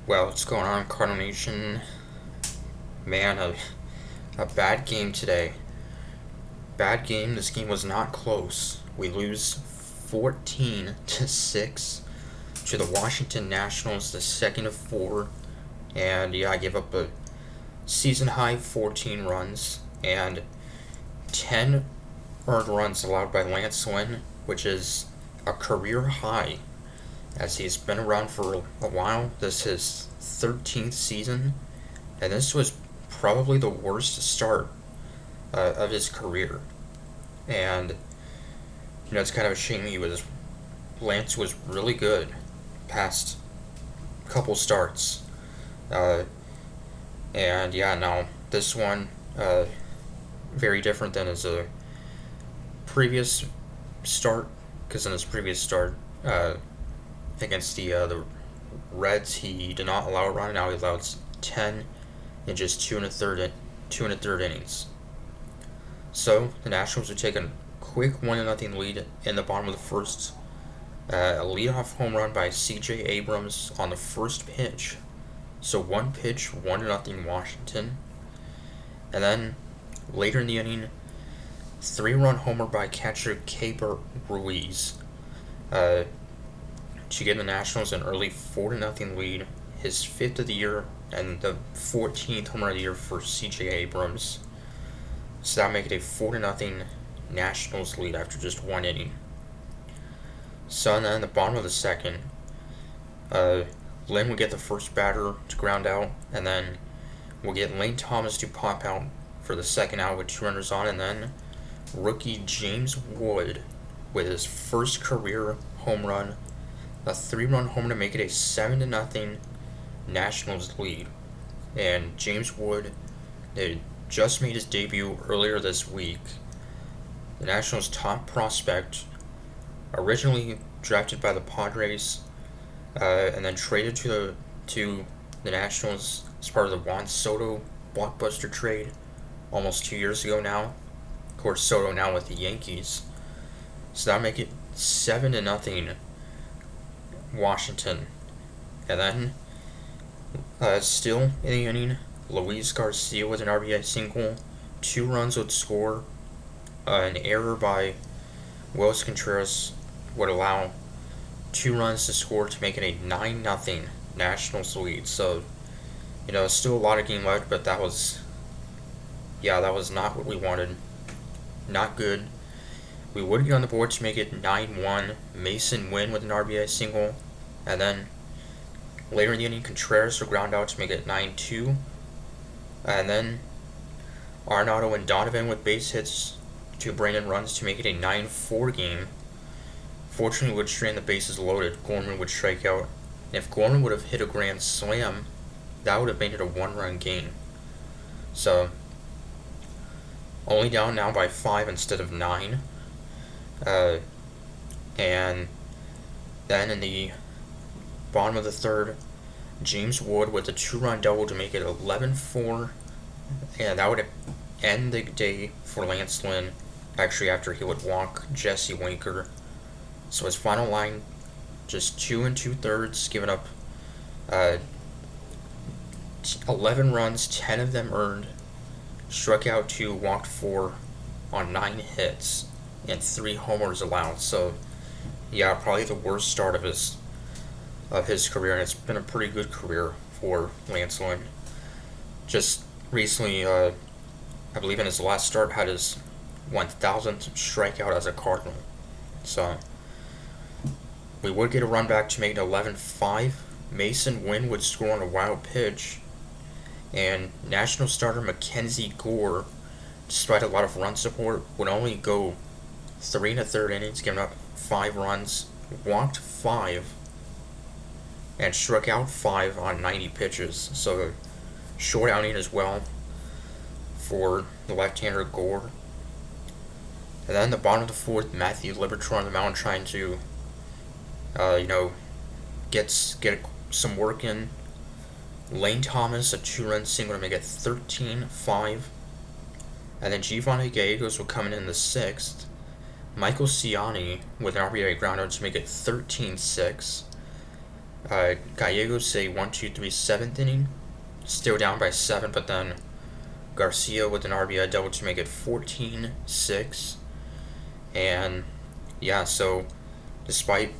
Well, what's going on, Cardinal Nation? Man, a bad game today. Bad game. This game was not close. We lose 14-6 to the Washington Nationals, the second of four. And yeah, I gave up a season high 14 runs and 10 earned runs allowed by Lance Lynn, which is a career high as he's been around for a while. This is his 13th season, and this was probably the worst start of his career. And it's kind of a shame. Lance was really good past couple starts, uh, and yeah, now this one very different than his previous start, because in his previous start against the Reds, he did not allow a run. Now he allows 10 in just two and a third innings. So the Nationals would take a quick 1-0 lead in the bottom of the first. A leadoff home run by C.J. Abrams on the first pitch. So one pitch, 1-0 Washington. And then later in the inning, 3-run homer by catcher Keibert Ruiz to give the Nationals an early 4-0 lead, his 5th of the year and the 14th homer of the year for C.J. Abrams. So that make it a 4-0 Nationals lead after just one inning. So then in the bottom of the second, Lynn would get the first batter to ground out, and then we'll get Lane Thomas to pop out for the second out with 2 runners on, and then rookie James Wood with his first career home run, a 3-run homer to make it a 7-0 Nationals lead. And James Wood, they just made his debut earlier this week. The Nationals' top prospect, originally drafted by the Padres, and then traded to the Nationals as part of the Juan Soto blockbuster trade almost 2 years ago now. Of course, Soto now with the Yankees. So that'll make it 7-0 Washington. And then, still in the inning, Luis Garcia with an RBI single, 2 runs would score. An error by Willis Contreras would allow 2 runs to score to make it a 9-0 Nationals lead. So, still a lot of game left, but that was not what we wanted. Not good. We would get on the board to make it 9-1. Mason Wynn with an RBI single, and then later in the inning, Contreras would ground out to make it 9-2. And then Arenado and Donovan with base hits to bring in runs to make it a 9-4 game. Fortunately, would strain the bases loaded. Gorman would strike out. And if Gorman would have hit a grand slam, that would have made it a 1-run game. So, only down now by 5 instead of 9. And then in the bottom of the third, James Wood with a 2-run double to make it 11-4. And that would end the day for Lance Lynn, actually after he would walk Jesse Winker. So his final line, just 2 2/3, giving up 11 runs, 10 of them earned, struck out 2, walked 4 on 9 hits, and 3 homers allowed. So yeah, probably the worst start of his career, and it's been a pretty good career for Lance Lynn. Just recently, I believe in his last start, had his 1,000th strikeout as a Cardinal. So we would get a run back to make it 11-5. Mason Wynn would score on a wild pitch, and National starter Mackenzie Gore, despite a lot of run support, would only go 3 1/3 innings, giving up 5 runs, walked 5, and struck out 5 on 90 pitches. So short outing as well for the left-hander Gore. And then the bottom of the fourth, Matthew Liberatore on the mound trying to, get some work in. Lane Thomas, a 2-run single to make it 13-5. And then Giovanni Gallegos will come in the 6th. Michael Ciani with an RBI grounder to make it 13-6. Gallegos a 1-2-3 seventh inning, still down by 7, but then Garcia with an RBI double to make it 14-6. And yeah, so despite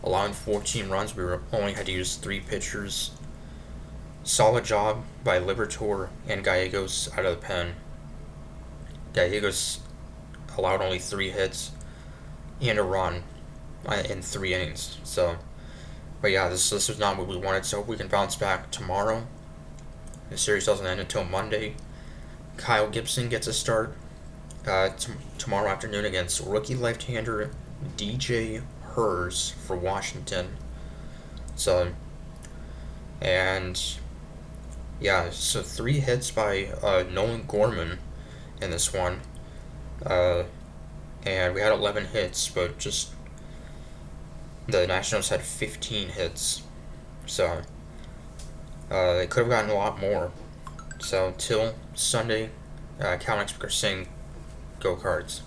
allowing 14 runs, we only had to use 3 pitchers. Solid job by Liberatore and Gallegos out of the pen. Gallegos allowed only 3 hits and a run in 3 innings. So, but yeah, this was not what we wanted. So we can bounce back tomorrow. The series doesn't end until Monday. Kyle Gibson gets a start tomorrow afternoon against rookie left-hander DJ Hers for Washington. So, and yeah, so 3 hits by Nolan Gorman in this one. And we had 11 hits, but just the Nationals had 15 hits. So, they could have gotten a lot more. So, till Sunday, Cal and are saying, go Cards.